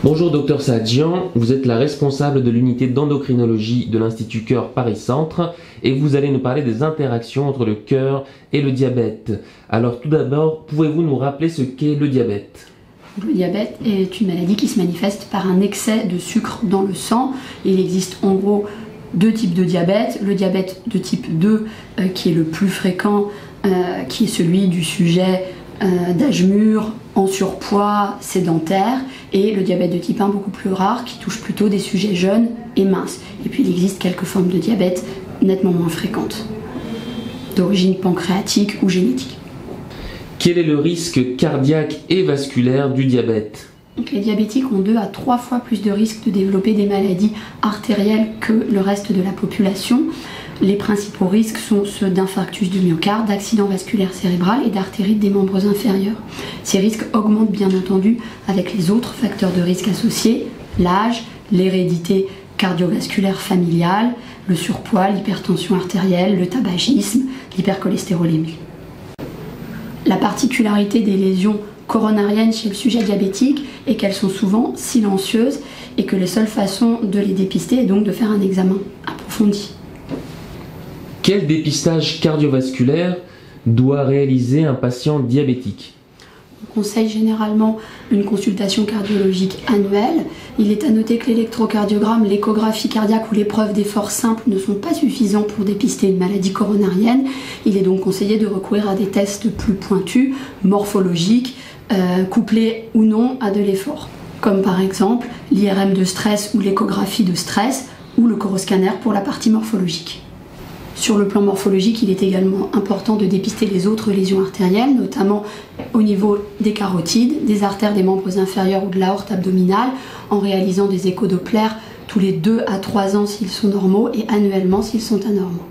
Bonjour Dr Saadjian, vous êtes la responsable de l'unité d'endocrinologie de l'Institut Cœur Paris-Centre et vous allez nous parler des interactions entre le cœur et le diabète. Alors tout d'abord, pouvez-vous nous rappeler ce qu'est le diabète ? Le diabète est une maladie qui se manifeste par un excès de sucre dans le sang. Il existe en gros deux types de diabète. Le diabète de type 2 qui est le plus fréquent, qui est celui du sujet d'âge mûr, en surpoids, sédentaire, et le diabète de type 1 beaucoup plus rare qui touche plutôt des sujets jeunes et minces. Et puis il existe quelques formes de diabète nettement moins fréquentes, d'origine pancréatique ou génétique. Quel est le risque cardiaque et vasculaire du diabète ? Donc, les diabétiques ont 2 à 3 fois plus de risques de développer des maladies artérielles que le reste de la population. Les principaux risques sont ceux d'infarctus du myocarde, d'accident vasculaire cérébral et d'artérite des membres inférieurs. Ces risques augmentent bien entendu avec les autres facteurs de risque associés, l'âge, l'hérédité cardiovasculaire familiale, le surpoids, l'hypertension artérielle, le tabagisme, l'hypercholestérolémie. La particularité des lésions coronariennes chez le sujet diabétique est qu'elles sont souvent silencieuses et que les seules façons de les dépister est donc de faire un examen approfondi. Quel dépistage cardiovasculaire doit réaliser un patient diabétique ? On conseille généralement une consultation cardiologique annuelle. Il est à noter que l'électrocardiogramme, l'échographie cardiaque ou l'épreuve d'effort simple ne sont pas suffisants pour dépister une maladie coronarienne. Il est donc conseillé de recourir à des tests plus pointus, morphologiques, couplés ou non à de l'effort, comme par exemple l'IRM de stress ou l'échographie de stress ou le coroscanner pour la partie morphologique. Sur le plan morphologique, il est également important de dépister les autres lésions artérielles, notamment au niveau des carotides, des artères des membres inférieurs ou de l'aorte abdominale, en réalisant des échos Doppler tous les 2 à 3 ans s'ils sont normaux et annuellement s'ils sont anormaux.